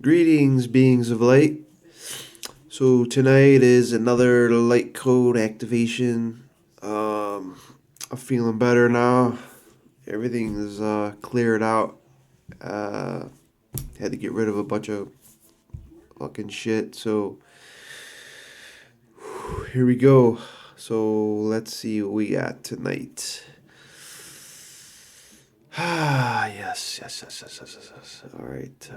Greetings, beings of light. So tonight is another light code activation. I'm feeling better now. Everything is cleared out. Uh, Had to get rid of a bunch of fucking shit. So here we go. So let's see what we got tonight. Yes. All right.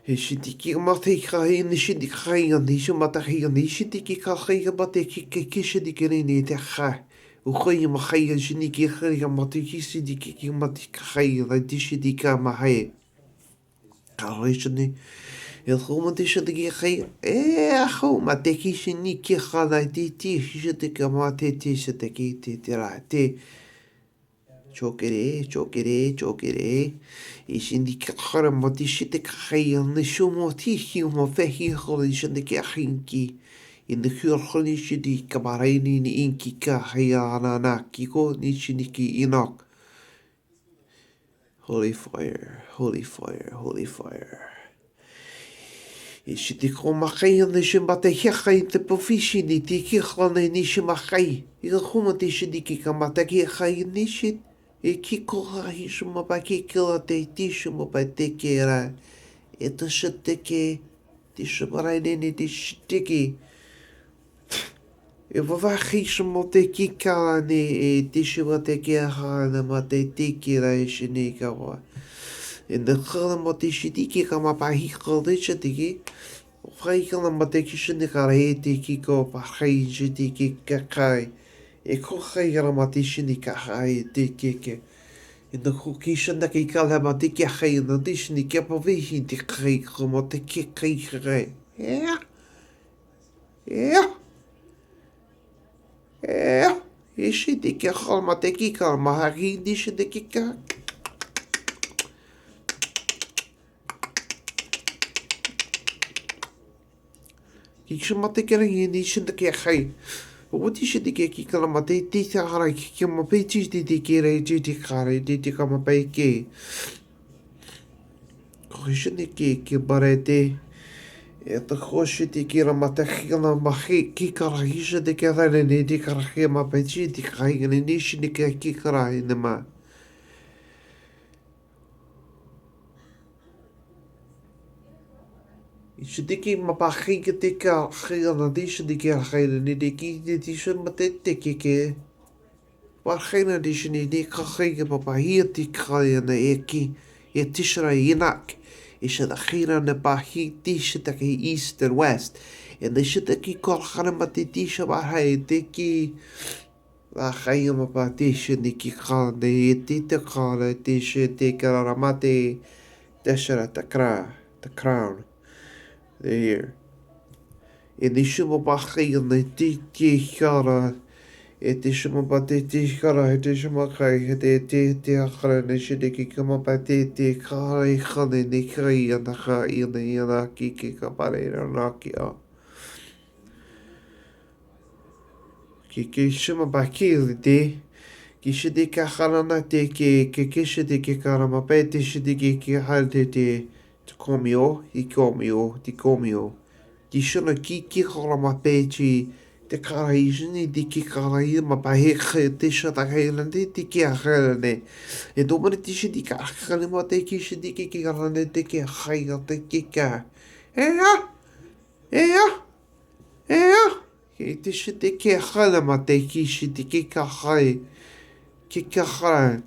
Shitiki Mateka in the Shitiki and the Shumatahi and the Shitiki Kahi Mateki Kishidiki Teha. Ukoy Mahai and Shiniki Matiki Sidiki Matikai, the Dishidika Mahai. Karishani. الخومتي خي أخو ما تكيشني كي خالتي تي شتك ما تي شتكي تي chokeré. Ishindiki haramati shitek hayan the shumoti humo fehi holy shandiki hinki. In the Hurholi Shidi Kabarani Inki Kahayana Nakiko Nishiniki Inok. Holy fire. Ishitiko Makai and the Shimbate Hechai the Pofishini Tikihone Nishimakai. Ilhumati Shidiki Kamataki Hai Nishit. Kikoha hishuma pa kikila te tishuma pa tekera. Ito shiteke. Tishumara nene tishiteke. Vava hishuma te kikala ne tishuma te keha na ma te tekera shinikawa. In the kala ma te shitiki kama pa hikala shitiki. Vaikala ma te kishinikara he te kiko pa hai shitiki kakai. E kokai ramati shinika hai te keke. In the kukishan da ki kalamati ki hai na dishni kapavihi te kai kamate ki kai. Yeah. Ishi te ki kalmate ki kalmahari dish de kika. Kishamate kering dish de ki hai. What is the kiki calamate, Tithara, Kimapetis, the Kere, Titikare, Tikamapeke? Koshiniki, Kibarete, at the Hoshiti Kiramatahila Mahi, Kikarahisha, the Karan, the Karahima Pechi, the Kayan, and Nishinika Kikara in the ma. Shitiki Mapahika Tika, Hill, addition the Karahan, the Diki, the Tishon Mateke. Waar geen addition die gegeven papa hier die kraaien eki je tishra yinak is het geen de bahi tish dat he east and west en de shit dat ki kol gaan met die tish waar hij tiki waar geen papa tish die ki gaan de tite gaan tish te karamate tishra the crown there in die shuma bahi de tiki gaan it is my patiti kara, it is my kai, it is the Haranishiki come up at the Kari Hane Nikri and the Hai in the Yanaki Kikapare Nakia. Kiki Shima Baki de Kishidika Harana teke, Kikishidiki Karamapeti Shidiki Haldete to Comio, Ticomio. Dishuna Kiki Haramapechi. Te karaisini di ki karai ma pa he te shata kailande te ki akhane e do mani ti shi di ka akhane ma te ki shi di ki karane te ki khaiga te ki ka e te shi te ki akhane ma te ki shi di ki ka khai ki ka khai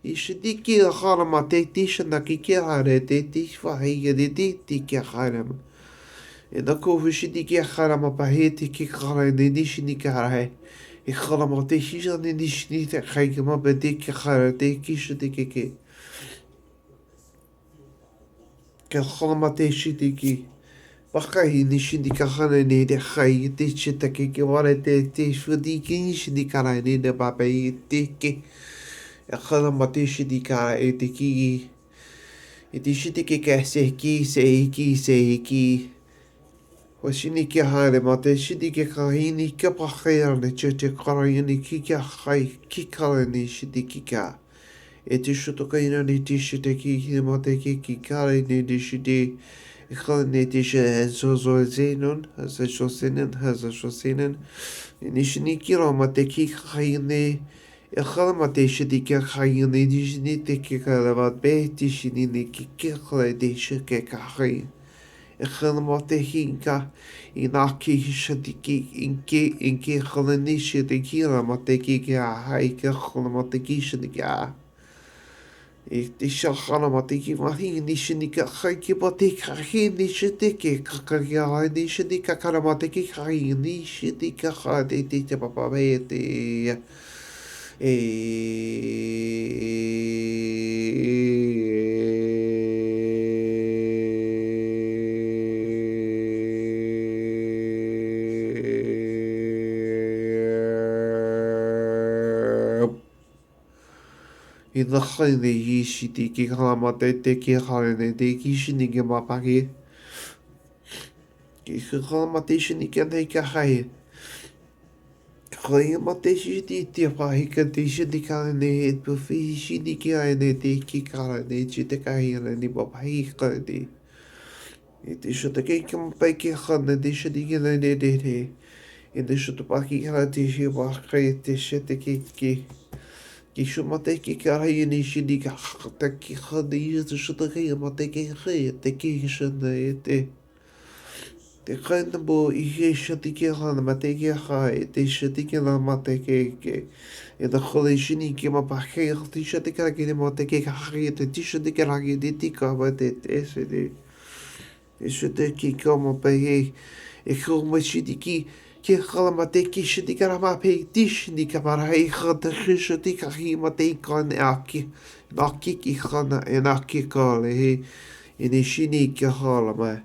Ishidiki harama te tishana ki hare te tishwahiga de tiki haram. En dan komen shidiki harama paheti ki hare de nishinika hare. Ik harama te shishan de nishinita haikama bediki hare te kishidiki. Ke harama te shidiki. Whakai ni shindi ka hana ne de khai te chita ke ware te shudi ki ni shindi ka rai ne de papa i te ke. E khala ma te shindi ka e te ki. E te shindi ke se ki. Wa shini ke haere ma te shindi ke ka hini ka pakai ane te karai ni ki ka khai ki kare ni shindi ki ka. E te shuto ka ina ni te shite ki ma te ki kare ni te shite. Ik ga net eens zo zinnen, zo zinnen. En is niet kilo, maar de kijk ga je nee. Ik ga maar deze die ga je nee, die is niet de kijk wat beter is niet de kijk deze kijk ga je. Ik ga maar tegen ka in akkie in keer gaan niet de kilo, maar de kijk ja, ik ga maar de kiezen de ja. Ik shakana matiki mahi nishini ka haiki pati kahi nishiti ke kakaya nishiti ka karamatiki kahi nishiti ka hade te papa te I na haine i shiti ki karamate te ki haine te ki shini ke mapaki. Ki karamate shini ke nei ka hae. Kai mate shiti te pahi ka te shini ka ne e puwhi shini ki haine te ki karane chi te kahine ni papahi ka ne. I te shota ke ki mapai ki hana te shini ki nei ne te te. I te shota paki hana te shi wakai te shete ki. Ki shumate ki karai ni shini ka te ki hana i te shota kei mate ki hei te ki shana e te. Te kaina mo i he shati ki hana mate ki hai te shati ki la mate ke. E na khole shini ki ma pa hei te shati ka ki mate ki hai te ti shati ki rangi te tika ma te se te. E shate ki ka ma pa hei. E kau ma shini ki. Ke khala ma te ki shiti ka rama pe ti shini ka para hei khata shiti ka hi ma te ka ne aki. Na ki ki khana e na ki ka le he. E ne shini ki hala mai.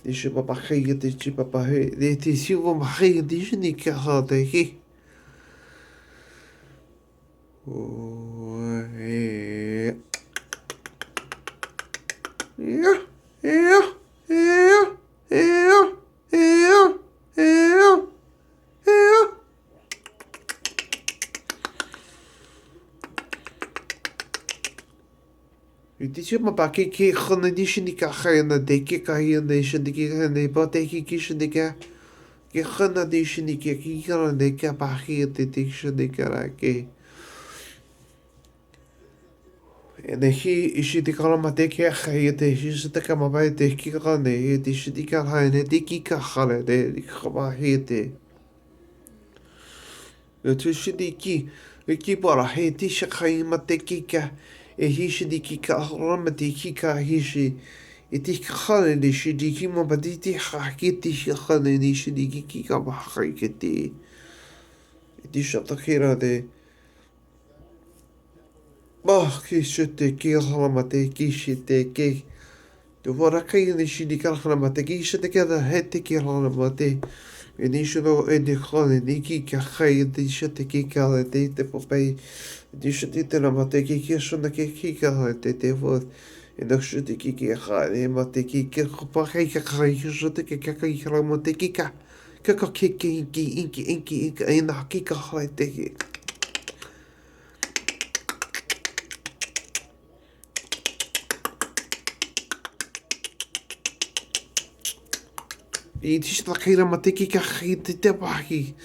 E shi papa hei te chi papa hei. E te siwa ma hei te shini ki hala te he. Yeah, yeah, yeah, yeah, yeah. I te tia mapa ke khana ni shini ka khaina de ke ka hi ne shini ki ne pa te ki shini ka ke khana de shini ki kana de ka pa hi te shini ka ra ke e ne hi I shi te kala ma te ke khai te shi se te ka ma bai te ki ka ne te shini ka ha ne te ki ka khala de ka ba hi te te shini ki para he te shakai ma te ki ka e hi shini ki ka rama te ki ka hi shi e te khane ni shini ki ma ba te haki te khane ni shini ki ka ba hai ke te e te shata kera de ba ki shite ki rama te ki shite ke te wara kai ni shini ka rama te ki shite ke da he te ki rama te e ni shino e te khane ni ki ka hai te shite ki ka te popai Di shiti te rama te ki shona ke ki ka te wot. E nak shiti ki ha e ma te ki kupa hei ka kai shiti ke ka kai rama te ki ka. Ka ke inki e na ki ka hai te ki. I ti shita kai rama te ki ka hai te pahi.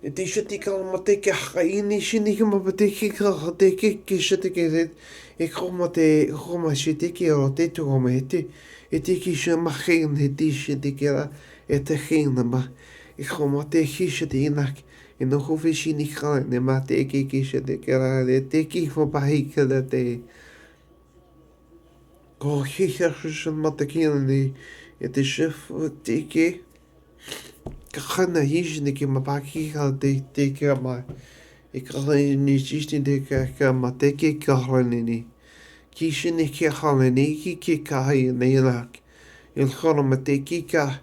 E te shiti ka ma te ke hai ni shini ka ma te ki ka te ki shiti ke te e koma shiti ki o te tuko me te e te ki shi ma hen he te shiti ke la e te hen ma e koma te ki shiti inak e no hofi shini ka ne ma te ki shiti ke la e te ki fo pa hi ke la te ko hi shi ma te ki ni e te shif te ki ka khana hishni ki mapaki ka te ka ma e ka ni chisti te ka ma te ka hrani ni ki shini ki hrani ni ki ka hai nei la Il kholama te kika.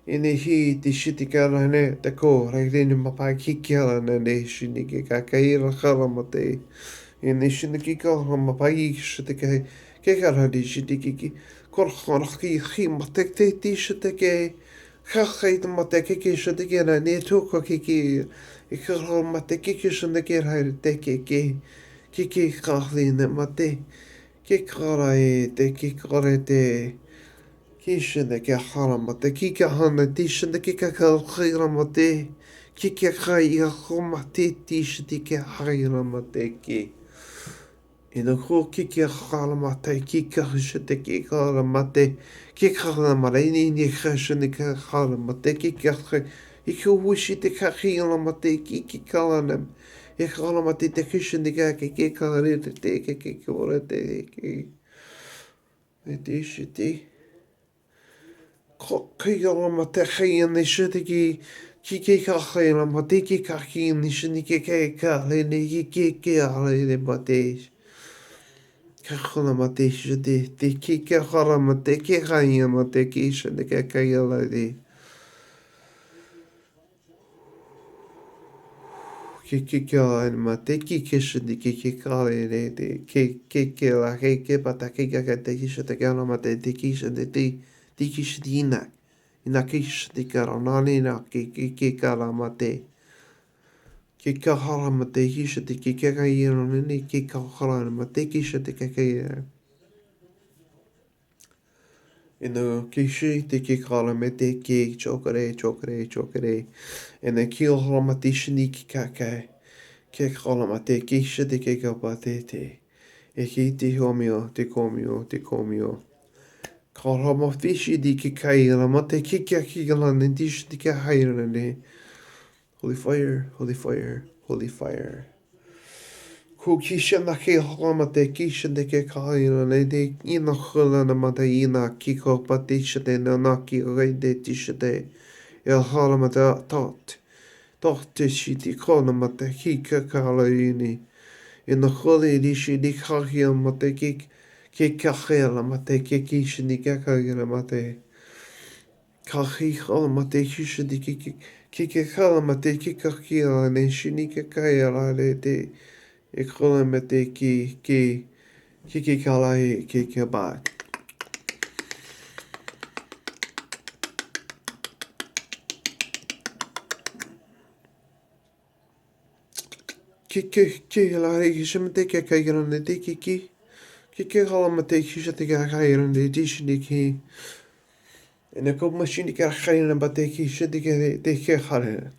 Ine hi te shitikara ne te ko. Rei rene mapai kikiara na ne shinike ka kaira kholama te. Ine shiniki ka mapai shitike. Ke kara di shitiki. Korkhorki hi matek te ti shitike. Kachait mate kiki shitike na ne tuko kiki. Ikaro mate kiki shitike rai te kiki. Kiki kahli ne mate. Kikara e te kikara te. Kishana ke haramate, kika hana tishana kika haramate, kika kai haramate tishati ke haramate ki. Ina ko kika haramate, kika hashate ke haramate, kika haramate, ni hashane ke haramate, kika Iko wishi te kaki haramate, kiki kalanam. E haramate te kishana ke kika harite te kika orate ke. E tishati. Kaialama te hei ane shitiki ki ka hei lama te ki ka ki ane shinike ke ka le ne ki ale ne ma te ka hana ma te shite te ki ka hara ma te ki hei ma te ki shinike ka ala de ki ka ane ma te ki shinike ki ka ale ne te ke la hei ke pata ki ka te ki shite ka ala ma te ki shite te ki shite inak. Ina kish te karanani na ke karama te. Ke kahara ma te hisha te ke kakaira nini ke kahara ma te kisha te kakaira. Ina kishi te ke kara me te ke chokare. Ina ki ohara ma te shini ki kakai. Ke kara ma te kisha te ke kapa te. E ki te komio. Ka rama fishi di ki kaira ma te ki kila ne dish di ka haira ne. Holy fire. Ko kisha na ke rama te kisha de ke kaira ne de ina hula na ma te ina ki ko pa tisha te na ki rei de tisha te. E hala ma te tot. Tot te shi ti kona ma te ki ka kala ini. Ina huli di shi di kahia ma te ki ke kahela ma te ke kisha ni ka kaira ma te. Ka hi hala ma te kisha di ki ke hala ma te ki ka kia ne shini ke kai ala re te e kola me te ki kala e ki ke bai. Ki ala re ki shima te ke kai ala ne te ki ke hala ma te kisha te ka kai ala ne te shini ki e ne ko ma shini ka kai ala ma te kisha te ke hare.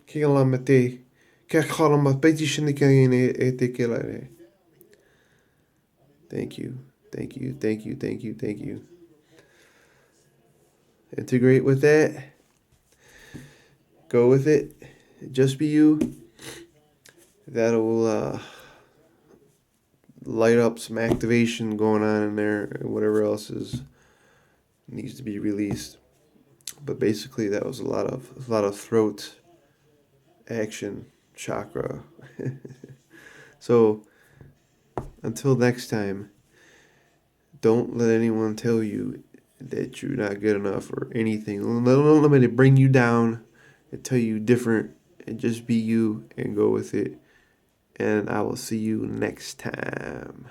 Ki ala ma te ke kala ma peiti shini ka e te ke la re. Thank you. Integrate with that. Go with it. Just be you. That'll light up some activation going on in there and whatever else needs to be released. But basically that was a lot of throat action chakra. So until next time, don't let anyone tell you that you're not good enough or anything. Don't let me bring you down and tell you different, and just be you and go with it. And I will see you next time.